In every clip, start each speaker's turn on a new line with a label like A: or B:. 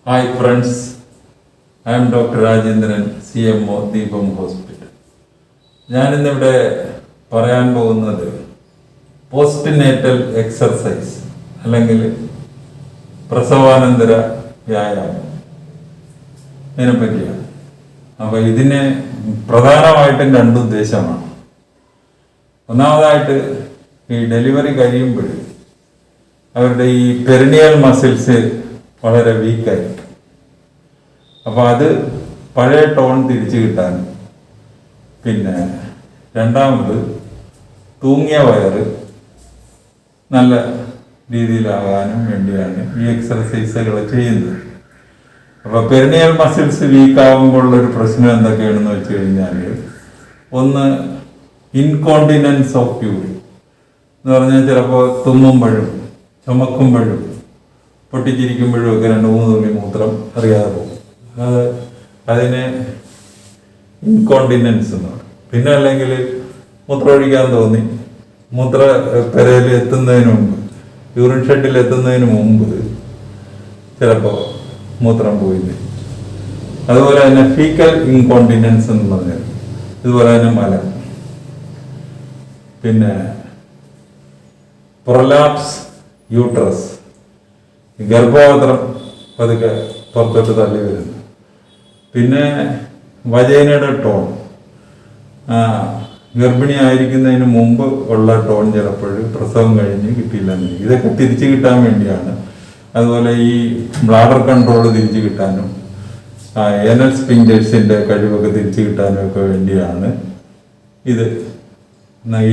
A: Hi friends, I am Dr. Rajendran, CMO ദീപം hospital. ഞാനിന്നിവിടെ പറയാൻ പോകുന്നത് പോസ്റ്റ് നേറ്റൽ എക്സർസൈസ് അല്ലെങ്കിൽ പ്രസവാനന്തര വ്യായാമം ഇതിനെപ്പറ്റിയാണ്. അപ്പോൾ ഇതിന് പ്രധാനമായിട്ടും രണ്ട് ഉദ്ദേശമാണ്. ഒന്നാമതായിട്ട് ഈ ഡെലിവറി കഴിയുമ്പോൾ അവരുടെ ഈ പെരിനിയൽ മസിൽസ് വളരെ വീക്കായിരിക്കും. അപ്പോൾ അത് പഴയ ടോൺ തിരിച്ചു കിട്ടാൻ, പിന്നെ രണ്ടാമത് തൂങ്ങിയ വയറ് നല്ല രീതിയിലാകാനും വേണ്ടിയാണ് ഈ എക്സർസൈസുകൾ ചെയ്യുന്നത്. അപ്പോൾ പെരിനിയൽ മസിൽസ് വീക്കാകുമ്പോഴുള്ളൊരു പ്രശ്നം എന്തൊക്കെയാണെന്ന് വെച്ച് കഴിഞ്ഞാൽ, ഒന്ന് ഇൻകോണ്ടിനൻസ് ഓഫ് യൂറിൻ എന്ന് പറഞ്ഞാൽ ചിലപ്പോൾ തുമ്മുമ്പോഴും ചുമക്കുമ്പോഴും പൊട്ടിച്ചിരിക്കുമ്പോഴും ഒക്കെ 2-3 തുള്ളി മൂത്രം അറിയാതെ പോകും. അതിന് ഇൻകോണ്ടിനൻസ് എന്ന് പറയും. പിന്നെ അല്ലെങ്കിൽ മൂത്രമൊഴിക്കാൻ തോന്നി, മൂത്ര പെരയിൽ എത്തുന്നതിന് മുമ്പ്, യൂറിൻ ഷെഡിൽ എത്തുന്നതിന് മുമ്പ് ചിലപ്പോൾ മൂത്രം പോയില്ല. അതുപോലെ തന്നെ ഫീക്കൽ ഇൻകോണ്ടിനൻസ് എന്ന് പറഞ്ഞാൽ ഇതുപോലെ തന്നെ മലം. പിന്നെ പ്രൊലാപ്സ് യൂട്രസ്, ഗർഭപാത്രം പതുക്കെ പുറത്തോട്ട് തള്ളി വരുന്നു. പിന്നെ വജൈനയുടെ ടോൺ, ഗർഭിണി ആയിരിക്കുന്നതിന് മുമ്പ് ഉള്ള ടോൺ ചിലപ്പോൾ പ്രസവം കഴിഞ്ഞ് കിട്ടിയില്ലെന്ന്. ഇതൊക്കെ തിരിച്ചു കിട്ടാൻ വേണ്ടിയാണ്. അതുപോലെ ഈ ബ്ലാഡർ കൺട്രോൾ തിരിച്ചു കിട്ടാനും ഏനൽ സ്പിൻഡേഴ്സിൻ്റെ കഴിവൊക്കെ തിരിച്ചു കിട്ടാനും ഒക്കെ വേണ്ടിയാണ് ഇത്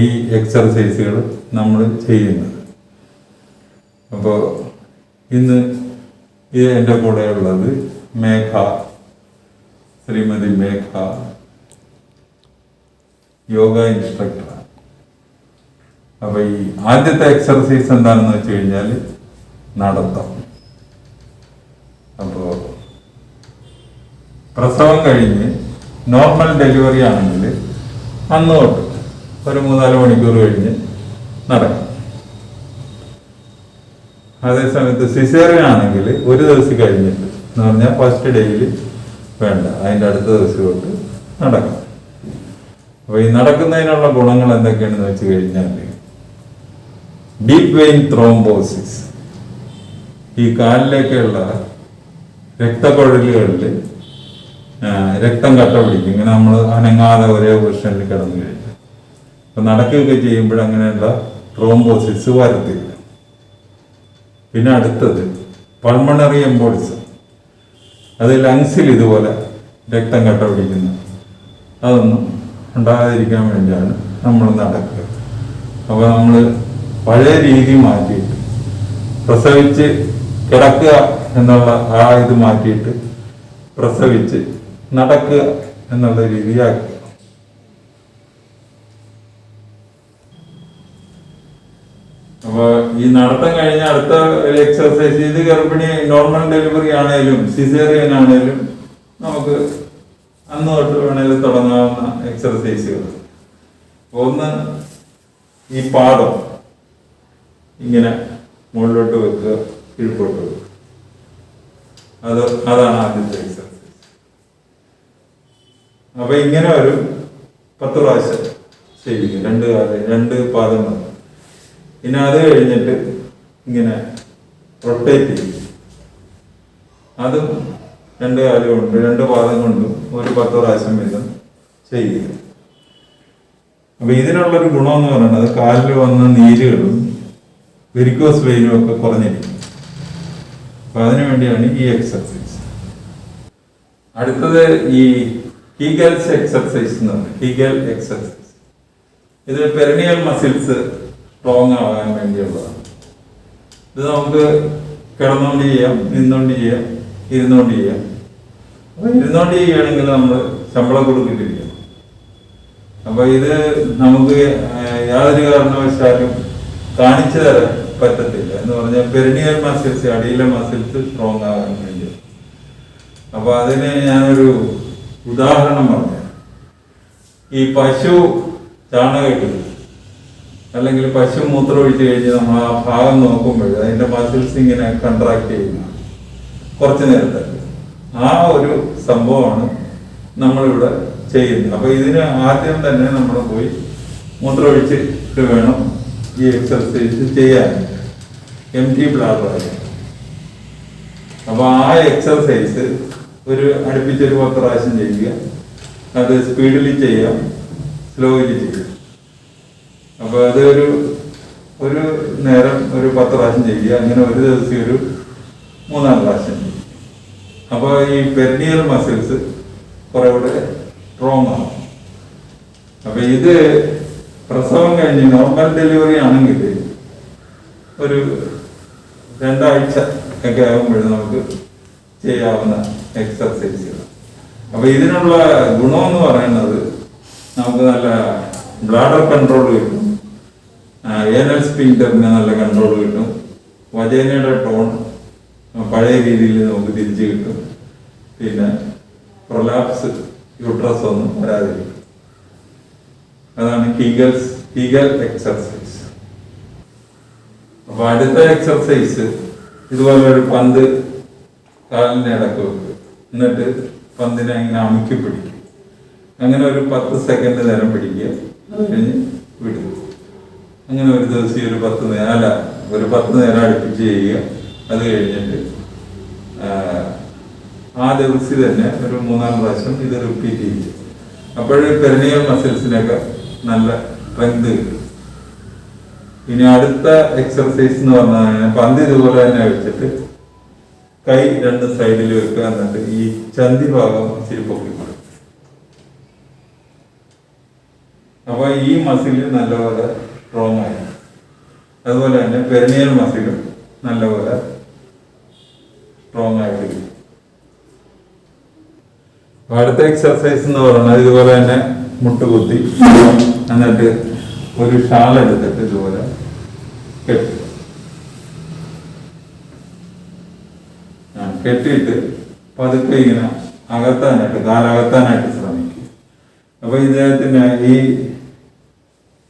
A: ഈ എക്സർസൈസുകൾ നമ്മൾ ചെയ്യുന്നത്. അപ്പോൾ ഇന്ന് എൻ്റെ കൂടെ ഉള്ളത് മേഘ, ശ്രീമതി മേഘ, യോഗ ഇൻസ്ട്രക്ടറാണ്. അപ്പോൾ ഈ ആദ്യത്തെ എക്സർസൈസ് എന്താണെന്ന് വെച്ച് കഴിഞ്ഞാൽ നടത്തം. അപ്പോൾ പ്രസവം കഴിഞ്ഞ് നോർമൽ ഡെലിവറി ആണെങ്കിൽ അന്ന് തൊട്ട് ഒരു 3-4 മണിക്കൂർ കഴിഞ്ഞ് നടക്കും. അതേസമയത്ത് സിസേറിയൻ ആണെങ്കിൽ ഒരു ദിവസം കഴിഞ്ഞിട്ട് എന്ന് പറഞ്ഞാൽ ഫസ്റ്റ് ഡേയിൽ വേണ്ട, അതിൻ്റെ അടുത്ത ദിവസം തൊട്ട് നടക്കാം. അപ്പോൾ ഈ നടക്കുന്നതിനുള്ള ഗുണങ്ങൾ എന്തൊക്കെയാണെന്ന് വെച്ച് കഴിഞ്ഞാൽ, ഡീപ്പ് വെയിൻ ത്രോംബോസിസ്, ഈ കാലിലേക്കുള്ള രക്തക്കുഴലുകളിൽ രക്തം കട്ട പിടിക്കും. ഇങ്ങനെ നമ്മൾ അനങ്ങാതെ ഒരേ പൊസിഷനിൽ കിടന്നു കഴിഞ്ഞാൽ. അപ്പം നടക്കുകയൊക്കെ ചെയ്യുമ്പോൾ അങ്ങനെയുള്ള ത്രോംബോസിസ് വരത്തില്ല. പിന്നെ അടുത്തത് പൾമണറി എംബോളിസം, അത് ലങ്സിൽ ഇതുപോലെ രക്തം കട്ട പിടിക്കുന്നു. അതൊന്നും ഉണ്ടാകാതിരിക്കാൻ വേണ്ടിയാണ് നമ്മൾ നടക്കുക. അപ്പോൾ നമ്മൾ പഴയ രീതി മാറ്റിയിട്ട് പ്രസവിച്ച് കിടക്കുക എന്നുള്ള ഇത് മാറ്റിയിട്ട് പ്രസവിച്ച് നടക്കുക എന്നുള്ള രീതിയാക്കുക. അപ്പോൾ ഈ നടത്തം കഴിഞ്ഞ അടുത്ത ഒരു എക്സർസൈസ്, ഇത് ഗർഭിണി നോർമൽ ഡെലിവറി ആണേലും സിസേറിയൻ ആണേലും നമുക്ക് അന്ന് തൊട്ട് വേണേലും തുടങ്ങാവുന്ന എക്സർസൈസുകൾ. ഒന്ന്, ഈ പാദം ഇങ്ങനെ മുകളിലോട്ട് വെക്കുക, കീഴ്പോട്ട് വെക്കുക. അതാണ് ആദ്യത്തെ എക്സർസൈസ്. അപ്പൊ ഇങ്ങനെ ഒരു 10 പ്രാവശ്യം ചെയ്യിക്കും, 2 പാദങ്ങൾ. പിന്നെ അത് കഴിഞ്ഞിട്ട് ഇങ്ങനെ റൊട്ടേറ്റ് ചെയ്യും. അതും 2 കാലും കൊണ്ട് 2 പാദം കൊണ്ടും ഒരു 10 പ്രാവശ്യം വീതം ചെയ്യുക. അപ്പൊ ഇതിനുള്ളൊരു ഗുണമെന്ന് പറയുന്നത് കാലിൽ വന്ന നീരുകളും വെരിക്കോസ് വെയിനും ഒക്കെ കുറഞ്ഞിരിക്കും. അപ്പൊ അതിനു വേണ്ടിയാണ് ഈ എക്സർസൈസ്. അടുത്തത് ഈ കീഗൽസ് എക്സർസൈസ് എന്ന് പറയുന്നത്. കീഗൽ എക്സർസൈസ് ഇത് പെരിനിയൽ മസിൽസ് സ്ട്രോങ് ആകാൻ വേണ്ടിയുള്ളതാണ്. ഇത് നമുക്ക് കിടന്നുകൊണ്ട് ചെയ്യാം, നിന്നുകൊണ്ട് ചെയ്യാം, ഇരുന്നുകൊണ്ട് ചെയ്യാം. അപ്പോൾ ഇരുന്നുകൊണ്ട് ചെയ്യുകയാണെങ്കിൽ നമ്മൾ ശമ്പളം കൊടുക്കിട്ടിരിക്കണം. അപ്പോൾ ഇത് നമുക്ക് യാതൊരു കാരണവശാലും കാണിച്ചു തരാൻ പറ്റത്തില്ല. എന്ന് പറഞ്ഞാൽ പെരിനിയൽ മസിൽസ്, അടിയിലെ മസിൽസ് സ്ട്രോങ് ആകാൻ വേണ്ടി. അപ്പോൾ അതിന് ഞാനൊരു ഉദാഹരണം പറഞ്ഞു. ഈ പശു ചാണകം അല്ലെങ്കിൽ പശു മൂത്രം ഒഴിച്ച് കഴിഞ്ഞ് നമ്മൾ ആ ഭാഗം നോക്കുമ്പോൾ അതിൻ്റെ മസിൽസ് ഇങ്ങനെ കൺട്രാക്ട് ചെയ്യുന്നു. കുറച്ച് നേരത്തെ ആ ഒരു സംഭവമാണ് നമ്മളിവിടെ ചെയ്യുന്നത്. അപ്പൊ ഇതിന് ആദ്യം തന്നെ നമ്മൾ പോയി മൂത്രമൊഴിച്ചിട്ട് വേണം ഈ എക്സർസൈസ് ചെയ്യാൻ, എംപ്റ്റി ബ്ലാഡറായി. അപ്പൊ ആ എക്സർസൈസ് അടുപ്പിച്ചൊരു 10 പ്രാവശ്യം ചെയ്യുക. അത് സ്പീഡിൽ ചെയ്യാം, സ്ലോയിൽ ചെയ്യാം. അപ്പൊ അത് ഒരു നേരം ഒരു 10 പ്രാവശ്യം ചെയ്യുക. അങ്ങനെ ഒരു ദിവസം ഒരു 3-4 പ്രാവശ്യം ചെയ്യും. അപ്പൊ ഈ പെരിനിയൽ മസിൽസ് കുറെ കൂടെ സ്ട്രോങ് ആവും. അപ്പൊ ഇത് പ്രസവം കഴിഞ്ഞ് നോർമൽ ഡെലിവറി ആണെങ്കിൽ ഒരു 2 ആഴ്ച ഒക്കെ ആകുമ്പോഴും നമുക്ക് ചെയ്യാവുന്ന എക്സർസൈസുകൾ. അപ്പൊ ഇതിനുള്ള ഗുണമെന്ന് പറയുന്നത് നമുക്ക് നല്ല ബ്ലാഡർ കൺട്രോൾ കിട്ടും, ഏനൽ സ്ഫിങ്ക്ടറിന് നല്ല കൺട്രോൾ കിട്ടും, വജൈനയുടെ ടോൺ പഴയ രീതിയിൽ നമുക്ക് തിരിച്ചു കിട്ടും, പിന്നെ പ്രൊലാപ്സ് യൂട്രസ് ഒന്നും വരാതിരിക്കും. അതാണ് കീഗൽ എക്സർസൈസ്. അപ്പൊ അടുത്ത എക്സർസൈസ് ഇതുപോലെ ഒരു പന്ത് കാലിന്റെ ഇടക്ക് വെക്കുക. എന്നിട്ട് പന്തിനെ ഇങ്ങനെ അമുക്കി പിടിക്കും. അങ്ങനെ ഒരു 10 സെക്കൻഡ് നേരം പിടിക്കുക. അത് കഴിഞ്ഞ് വിടുക. അങ്ങനെ ഒരു ദിവസം ഒരു 10 നേരം അടുപ്പിച്ച് ചെയ്യുക. അത് കഴിഞ്ഞിട്ട് ആ ദിവസം തന്നെ ഒരു 3-4 പ്രാവശ്യം ഇത് റിപ്പീറ്റ് ചെയ്യുക. അപ്പോഴേ പെരിനിയൽ മസിൽസിനൊക്കെ നല്ല സ്ട്രെങ്ത് കിട്ടും. ഇനി അടുത്ത എക്സർസൈസ് എന്ന് പറഞ്ഞാൽ പന്ത് ഇതുപോലെ തന്നെ വെച്ചിട്ട് കൈ 2 സൈഡിൽ വെക്കുക. എന്നിട്ട് ഈ ചന്തി ഭാഗം ഇച്ചിരി പൊക്കി കൊടുക്കും. അപ്പൊ ഈ മസിൽ നല്ലപോലെ സ്ട്രോങ് ആയി. അതുപോലെ തന്നെ പെരിനിയൽ മസിലും നല്ലപോലെ സ്ട്രോങ് ആയിട്ട്. അടുത്ത എക്സർസൈസ് എന്ന് പറഞ്ഞാൽ ഇതുപോലെ തന്നെ മുട്ടുകുത്തി എന്നിട്ട് ഒരു ഷാൾ എടുത്തിട്ട് ഇതുപോലെ കെട്ടിയിട്ട് പതുക്കെ ഇങ്ങനെ കാലകത്താനായിട്ട് ശ്രമിക്കുക. അപ്പൊ ഇദ്ദേഹത്തിന്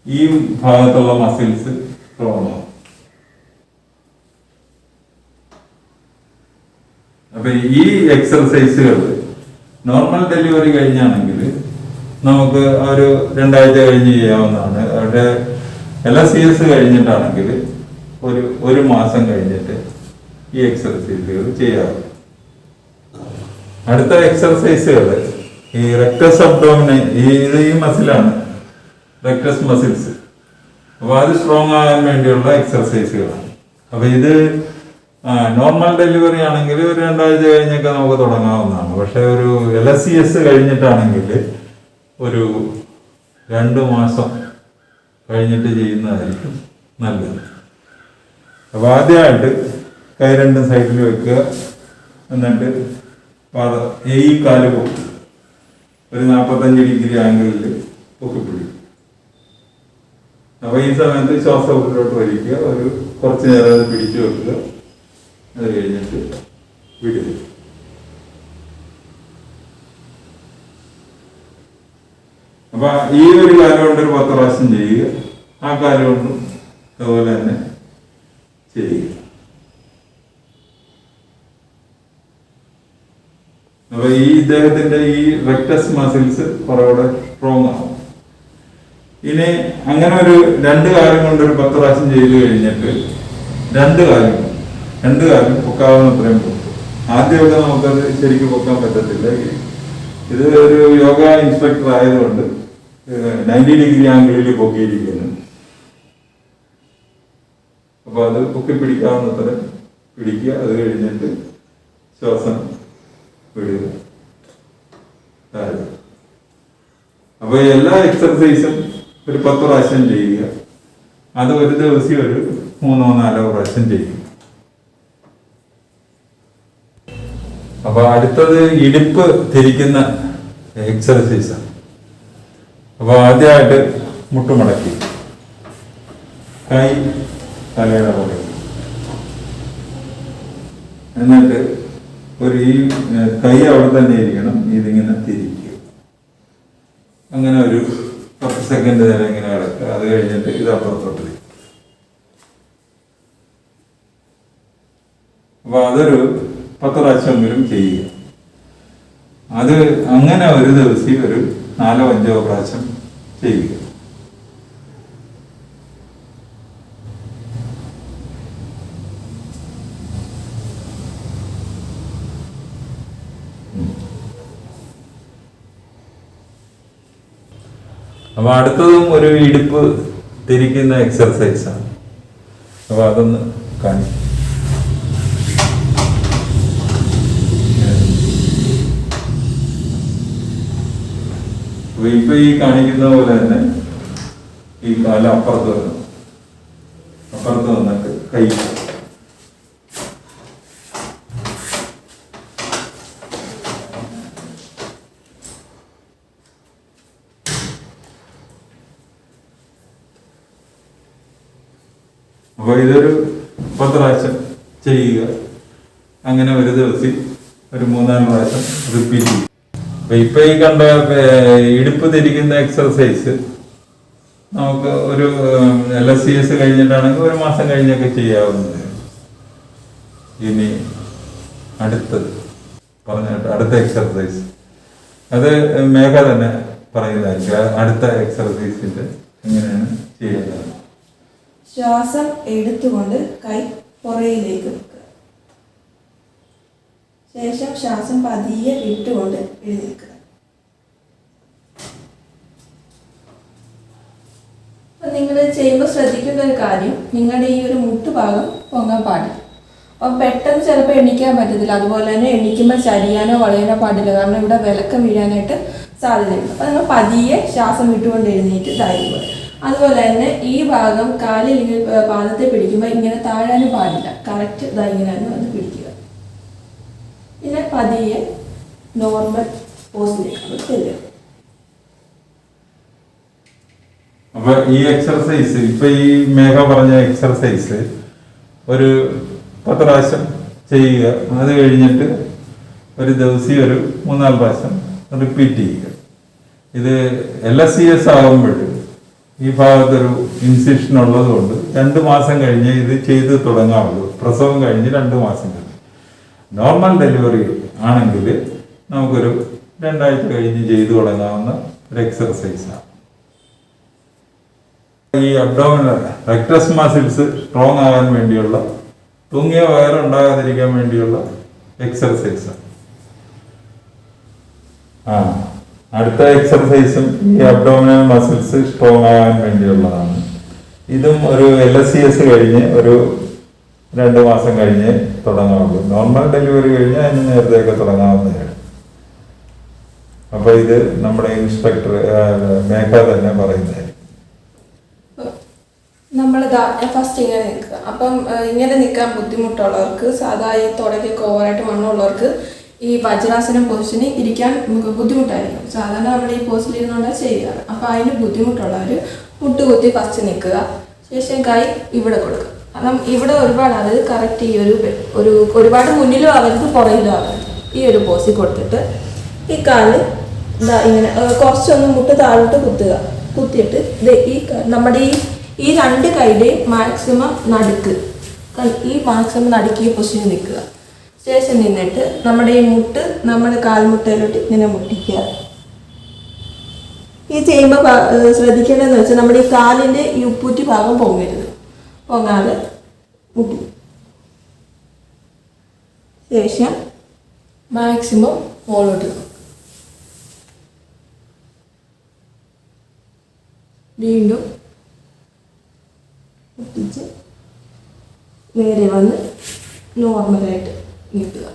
A: ഈ ഭാഗത്തുള്ള മസിൽസ് സ്ട്രോങ് ആവും. അപ്പൊ ഈ എക്സർസൈസുകൾ നോർമൽ ഡെലിവറി കഴിഞ്ഞാണെങ്കിൽ നമുക്ക് ഒരു 2 ആഴ്ച കഴിഞ്ഞ് ചെയ്യാവുന്നതാണ്. അവിടെ LCS കഴിഞ്ഞിട്ടാണെങ്കിൽ ഒരു മാസം കഴിഞ്ഞിട്ട് ഈ എക്സർസൈസുകൾ ചെയ്യാറുണ്ട്. അടുത്ത എക്സർസൈസുകൾ ഈ റെക്ടസ് അബ്ഡോമിനെ ഈ മസിലാണ്, റെക്ടസ് മസിൽസ്. അപ്പൊ അത് സ്ട്രോങ് ആകാൻ വേണ്ടിയുള്ള എക്സർസൈസുകളാണ്. അപ്പൊ ഇത് നോർമൽ ഡെലിവറി ആണെങ്കിൽ ഒരു 2 ആഴ്ച കഴിഞ്ഞൊക്കെ നമുക്ക് തുടങ്ങാവുന്നതാണ്. പക്ഷെ ഒരു LCS കഴിഞ്ഞിട്ടാണെങ്കിൽ ഒരു 2 മാസം കഴിഞ്ഞിട്ട് ചെയ്യുന്നതായിരിക്കും നല്ലത്. അപ്പൊ ആദ്യമായിട്ട് കൈ 2 സൈഡിൽ വെക്കുക. എന്നിട്ട് ഈ കാല് പൊക്കി ഒരു 45 ഡിഗ്രി ആംഗിളിൽ പൊക്കി പിടിക്കും. അപ്പൊ ഈ സമയത്ത് ശ്വാസത്തിലോട്ട് വലിക്കുക. കുറച്ച് നേരം അത് പിടിച്ചു വെക്കുക. അത് കഴിഞ്ഞിട്ട് വിടുക. അപ്പൊ ഈ ഒരു കാലം കൊണ്ട് ഒരു 10 പ്രാവശ്യം ചെയ്യുക. ആ കാലം കൊണ്ടും അതുപോലെ തന്നെ ചെയ്യുക. അപ്പൊ ഇദ്ദേഹത്തിന്റെ ഈ റെക്ടസ് മസിൽസ് കുറച്ചുകൂടെ സ്ട്രോങ് ആവും. ഇനി അങ്ങനെ ഒരു 2 കാലം കൊണ്ട് ഒരു 10 പ്രാവശ്യം ചെയ്ത് കഴിഞ്ഞിട്ട് 2 കാലം പൊക്കാവുന്നത്രയും പൊക്കും. ആദ്യമൊക്കെ നമുക്കത് ശരിക്കും പൊക്കാൻ പറ്റത്തില്ല. ഇത് ഒരു യോഗ ഇൻസ്ട്രക്ടർ ആയതുകൊണ്ട് 90 ഡിഗ്രി ആംഗിളിൽ പൊക്കിയിരിക്കുന്നു. അപ്പൊ അത് പൊക്കി പിടിക്കാവുന്നത്ര പിടിക്കുക. അത് കഴിഞ്ഞിട്ട് ശ്വാസം വിടുക. അപ്പൊ എല്ലാ എക്സർസൈസും ഒരു 10 പ്രാവശ്യം ചെയ്യുക. അത് ഒരു ദിവസം ഒരു 3-4 പ്രാവശ്യം ചെയ്യും. അപ്പൊ അടുത്തത് ഇടുപ്പ് തിരിക്കുന്ന എക്സർസൈസാണ്. അപ്പൊ ആദ്യമായിട്ട് മുട്ടുമടക്കി കൈ തലയുടെ പോലെ, എന്നിട്ട് ഈ കൈ അവിടെ തന്നെ ഇരിക്കണം. ഇതിങ്ങനെ തിരിക്കുക. അങ്ങനെ ഒരു 10 സെക്കൻഡ് നേരം ഇങ്ങനെ കിടക്കുക. അത് കഴിഞ്ഞിട്ട് ഇത് അപ്പുറത്തോട്ട് തിരിക്കും. അപ്പൊ അതൊരു 10 പ്രാവശ്യമെങ്കിലും ചെയ്യുക. അത് അങ്ങനെ ഒരു ദിവസം ഒരു 4-5 പ്രാവശ്യം ചെയ്യുക. അപ്പൊ അടുത്തതും ഒരു ഇടുപ്പ് തിരിക്കുന്ന എക്സർസൈസാണ്. അപ്പൊ അതൊന്ന് കാണിക്കും. അപ്പൊ ഇപ്പൊ ഈ കാണിക്കുന്ന പോലെ തന്നെ ഈ കാലം അപ്പുറത്ത് വന്നിട്ട് കൈ അപ്പൊ ഇതൊരു 10 പ്രാവശ്യം ചെയ്യുക. അങ്ങനെ ഒരു ദിവസം ഒരു 3-4 പ്രാവശ്യം റിപ്പീറ്റ് ചെയ്യും. അപ്പൊ ഇപ്പൊ ഈ കണ്ട ഇടുപ്പ് തിരിക്കുന്ന എക്സർസൈസ് നമുക്ക് ഒരു LSCS കഴിഞ്ഞിട്ടാണെങ്കിൽ 1 മാസം കഴിഞ്ഞൊക്കെ ചെയ്യാവുന്നത്. ഇനി അടുത്ത എക്സർസൈസ് അത് മേഘ തന്നെ പറയുന്നതായിരിക്കും. അടുത്ത എക്സർസൈസിന്റെ എങ്ങനെയാണ് ചെയ്യുന്നത്.
B: ശ്വാസം എടുത്തുകൊണ്ട് കൈ പുറയിലേക്ക് വെക്കുക. ശേഷം ശ്വാസം പതിയെ വിട്ടുകൊണ്ട് എഴുന്നേൽക്കുക. അപ്പം നിങ്ങൾ ചെയ്യുമ്പോൾ ശ്രദ്ധിക്കുന്ന ഒരു കാര്യം, നിങ്ങളുടെ ഈ ഒരു മുട്ടുഭാഗം പൊങ്ങാൻ പാടില്ല. അപ്പം പെട്ടെന്ന് ചിലപ്പോൾ എണ്ണിക്കാൻ പറ്റത്തില്ല. അതുപോലെ തന്നെ എണ്ണിക്കുമ്പോൾ ചരിയാനോ വളയാനോ പാടില്ല. കാരണം ഇവിടെ വിലക്കം വീഴാനായിട്ട് സാധ്യതയുണ്ട്. അപ്പം നിങ്ങൾ പതിയെ ശ്വാസം വിട്ടുകൊണ്ട് എഴുന്നേറ്റ് ധൈര്യം. അതുപോലെ തന്നെ ഈ ഭാഗം കാലിൽ ഇങ്ങനെ പാദത്തെ പിടിക്കുമ്പോൾ ഇങ്ങനെ താഴാനും പാടില്ല. കറക്റ്റ് ഇങ്ങനെ വന്ന് പിടിക്കുക. പിന്നെ പതിയെ നോർമൽ പോസിലേക്ക് ചെല്ലുക.
A: അപ്പൊ ഈ എക്സർസൈസ് ഇപ്പൊ ഈ മേഘ പറഞ്ഞ എക്സർസൈസ് ഒരു 10 പ്രാവശ്യം ചെയ്യുക. അത് കഴിഞ്ഞിട്ട് ഒരു ദിവസം ഒരു 3-4 പ്രാവശ്യം റിപ്പീറ്റ് ചെയ്യുക. ഇത് LSCS ആകുമ്പോൾ ഈ ഭാഗത്തൊരു ഇൻസിഷൻ ഉള്ളത് കൊണ്ട് 2 മാസം കഴിഞ്ഞ് ഇത് ചെയ്ത് തുടങ്ങാവുള്ളൂ. പ്രസവം കഴിഞ്ഞ് 2 മാസം കഴിഞ്ഞ്. നോർമൽ ഡെലിവറി ആണെങ്കിൽ നമുക്കൊരു 2 ആഴ്ച കഴിഞ്ഞ് ചെയ്തു തുടങ്ങാവുന്ന ഒരു എക്സർസൈസാണ്. ഈ അബ്ഡോമിനൽ റെക്ടസ് മസിൽസ് സ്ട്രോങ് ആകാൻ വേണ്ടിയുള്ള, തൂങ്ങിയ വയറുണ്ടാകാതിരിക്കാൻ വേണ്ടിയുള്ള എക്സർസൈസാണ്. അടുത്ത എക്സർസൈസും ഈ അബ്ഡോമിനൽ മസിൽസ് സ്ട്രോങ് ആകാൻ വേണ്ടിയുള്ളതാണ്. ഇതും ഒരു LSCS കഴിഞ്ഞ് ഒരു 2 മാസം കഴിഞ്ഞ് തുടങ്ങാവുള്ളൂ. നോർമൽ ഡെലിവറി കഴിഞ്ഞ് അതിന് നേരത്തെയൊക്കെ തുടങ്ങാവുന്നതാണ്. അപ്പൊ ഇത് നമ്മുടെ ഇൻസ്ട്രക്ടർ മേഘ തന്നെ പറയുന്നതായിരിക്കും.
B: നമ്മൾ ഫസ്റ്റ് ഇങ്ങനെ നിൽക്കുക. അപ്പം ഇങ്ങനെ നിൽക്കാൻ ബുദ്ധിമുട്ടുള്ളവർക്ക്, സാധാ ഈ തുടക്കൊക്കെ ഓവറായിട്ട് മണ്ണുള്ളവർക്ക് ഈ വജ്രാസനം പൊസിഷന് ഇരിക്കാൻ നമുക്ക് ബുദ്ധിമുട്ടായിരിക്കും. സാധാരണ നമ്മൾ ഈ പോസ്റ്റിൽ ഇരുന്നുകൊണ്ടാണ് ചെയ്യാറ്. അപ്പോൾ അതിന് ബുദ്ധിമുട്ടുള്ളവർ മുട്ടുകുത്തി ഫസ്റ്റ് നിൽക്കുക. ശേഷം കൈ ഇവിടെ കൊടുക്കുക. കാരണം ഇവിടെ ഒരുപാട് ആവരുത്. കറക്റ്റ് ഈ ഒരു ഒരുപാട് മുന്നിലും ആവരുത്, പുറകിലും ആവരുത്. ഈ ഒരു പോസിൽ കൊടുത്തിട്ട് ഈ കാല് ഇങ്ങനെ കുറച്ചൊന്ന് മുട്ട് താഴോട്ട് കുത്തിയിട്ട് നമ്മുടെ ഈ 2 കൈയുടെയും മാക്സിമം നടുക്ക്, ഈ മാക്സിമം നടുക്ക് ഈ പൊസിഷനിൽ നിൽക്കുക. ശേഷം നിന്നിട്ട് നമ്മുടെ ഈ മുട്ട് നമ്മുടെ കാൽമുട്ടയിലോട്ട് ഇങ്ങനെ മുട്ടിക്കുക. ഈ ചെയ്യുമ്പോൾ ശ്രദ്ധിക്കേണ്ടതെന്ന് വെച്ചാൽ നമ്മുടെ ഈ കാലിൻ്റെ ഈ ഉപ്പൂറ്റി ഭാഗം പൊങ്ങാതെ മുട്ടി. ശേഷം മാക്സിമം മുകളിലോട്ട് നോക്കുക. വീണ്ടും മുട്ടിച്ച് നേരെ വന്ന് നോർമലായിട്ട് നിൽക്കുക.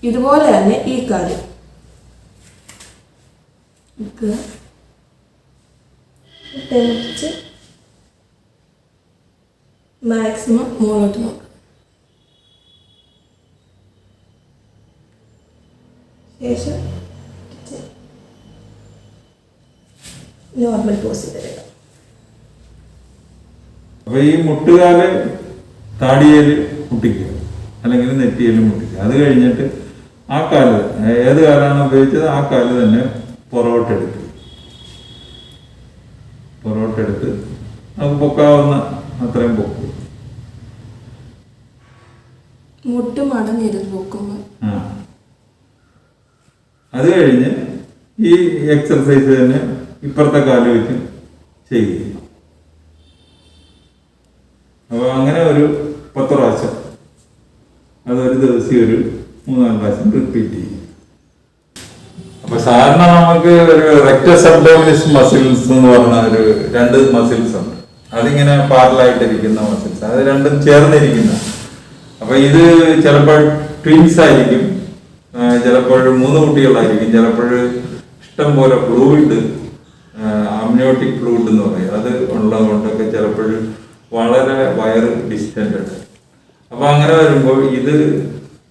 B: ഇതുപോലെ തന്നെ ഈ കാല് നിൽക്കുക. മുട്ടിച്ച് മാക്സിമം മുകളിലോട്ട് നോക്കുക. ശേഷം നോർമൽ പോസ് തരിക.
A: അപ്പൊ ഈ മുട്ടുകാല് താടിയേല് മുട്ടിക്കുക, അല്ലെങ്കിൽ നെറ്റിയേലും മുട്ടിക്കുക. അത് കഴിഞ്ഞിട്ട് ആ കാല് ഏത് കാലാണ് ഉപയോഗിച്ചത് ആ കാല് തന്നെ പുറകോട്ടെടുത്ത് നമുക്ക് പൊക്കാവുന്ന അത്രയും പൊക്കും.
B: മുട്ട് മടങ്ങിരുന്ന് നോക്കുമ്പോൾ.
A: അത് കഴിഞ്ഞ് ഈ എക്സർസൈസ് തന്നെ ഇപ്പുറത്തെ കാല് വെച്ച് ചെയ്യുക. അപ്പോൾ അങ്ങനെ ഒരു 10 പ്രാവശ്യം, അതൊരു ദിവസം ഒരു 3-4 പ്രാവശ്യം റിപ്പീറ്റ് ചെയ്യും. അപ്പൊ സാധാരണ നമുക്ക് ഒരു റെക്ടസ് അബ്ഡോമിനസ് മസിൽസ് എന്ന് പറഞ്ഞ ഒരു 2 മസിൽസ് ഉണ്ട്. അതിങ്ങനെ പാരലായിട്ടിരിക്കുന്ന മസിൽസ്, അത് രണ്ടും ചേർന്നിരിക്കുന്ന. അപ്പൊ ഇത് ചിലപ്പോൾ ട്വിൻസ് ആയിരിക്കും, ചിലപ്പോൾ 3 കുട്ടികളായിരിക്കും, ചിലപ്പോൾ ഇഷ്ടം പോലെ ഫ്ലൂയിഡ്, അമ്നിയോട്ടിക് ഫ്ലൂയിഡ് എന്ന് പറയും, അത് ഉള്ളത് കൊണ്ടൊക്കെ ചിലപ്പോൾ വളരെ വയറ് ഡിസ്റ്റന്റ് ഉണ്ട്. അപ്പൊ അങ്ങനെ വരുമ്പോൾ ഇത്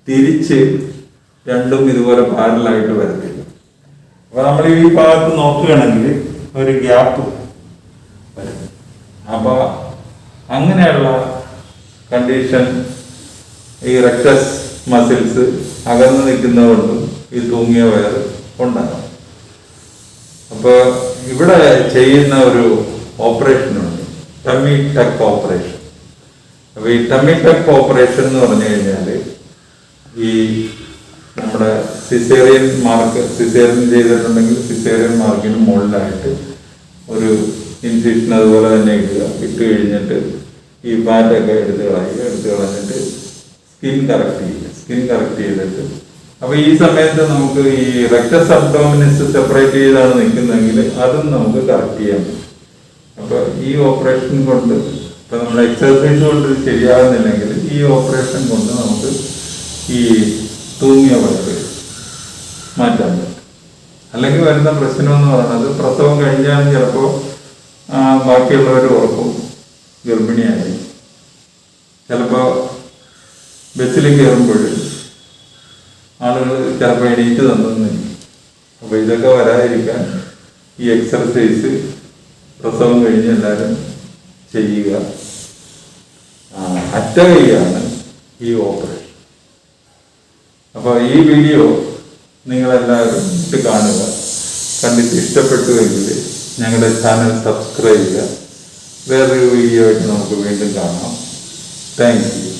A: തിരിച്ച് രണ്ടും ഇതുപോലെ പാരലായിട്ട് വരത്തില്ല. അപ്പൊ നമ്മൾ ഈ ഭാഗത്ത് നോക്കുകയാണെങ്കിൽ ഒരു ഗ്യാപ്പ് വരും. അപ്പൊ അങ്ങനെയുള്ള കണ്ടീഷൻ ഈ റെക്ടസ് മസിൽസ് അകന്ന് നിൽക്കുന്നതുകൊണ്ടും ഈ തൂങ്ങിയ വയറ് ഉണ്ടാകും. അപ്പൊ ഇവിടെ ചെയ്യുന്ന ഒരു ഓപ്പറേഷനുണ്ട്, ടമ്മി ടക്ക് ഓപ്പറേഷൻ. അപ്പൊ ഈ ടമ്മി ടക്ക് ഓപ്പറേഷൻ എന്ന് പറഞ്ഞു കഴിഞ്ഞാൽ ഈ നമ്മുടെ സിസേറിയൻ ചെയ്തിട്ടുണ്ടെങ്കിൽ സിസേറിയൻ മാർക്കിന് മുകളിലായിട്ട് ഒരു ഇൻസിഷൻ അതുപോലെ തന്നെ ഇട്ട് കഴിഞ്ഞിട്ട് ഈ ഫാറ്റൊക്കെ എടുത്ത് കളഞ്ഞിട്ട് സ്കിൻ കറക്റ്റ് ചെയ്തിട്ട്, അപ്പൊ ഈ സമയത്ത് നമുക്ക് ഈ റെക്ടസ് അബ്ഡോമിനസ് സെപ്പറേറ്റ് ചെയ്താണ് നിൽക്കുന്നതെങ്കിൽ അതും നമുക്ക് കറക്റ്റ് ചെയ്യാൻ പറ്റും. അപ്പൊ ഈ ഓപ്പറേഷൻ കൊണ്ട്, ഇപ്പൊ നമ്മുടെ എക്സർസൈസ് കൊണ്ട് ശരിയാകുന്നില്ലെങ്കിൽ ഈ ഓപ്പറേഷൻ കൊണ്ട് നമുക്ക് ഈ തൂങ്ങിയ വയറ് മാറ്റാൻ പറ്റും. അല്ലെങ്കിൽ വരുന്ന പ്രശ്നം എന്ന് പറയുന്നത്, പ്രസവം കഴിഞ്ഞാലും ചിലപ്പോൾ ബാക്കിയുള്ളവർ ഓർക്കും ഗർഭിണിയായി, ചിലപ്പോൾ ബസ്സിൽ കയറുമ്പോൾ ആളുകൾ ചിലപ്പോൾ എണീറ്റ് തന്നിരിക്കും. അപ്പോൾ ഇതൊക്കെ വരാതിരിക്കാൻ ഈ എക്സർസൈസ് പ്രസവം കഴിഞ്ഞ് എല്ലാവരും ചെയ്യുക. അറ്റകൈയാണ് ഈ ഓപ്പറേഷൻ. അപ്പോൾ ഈ വീഡിയോ നിങ്ങളെല്ലാവരും ഇട്ട് കാണുക. കണ്ടിട്ട് ഇഷ്ടപ്പെട്ടുവെങ്കിൽ ഞങ്ങളുടെ ചാനൽ സബ്സ്ക്രൈബ് ചെയ്യുക. വേറൊരു വീഡിയോ ആയിട്ട് നമുക്ക് വീണ്ടും കാണാം. Thank you.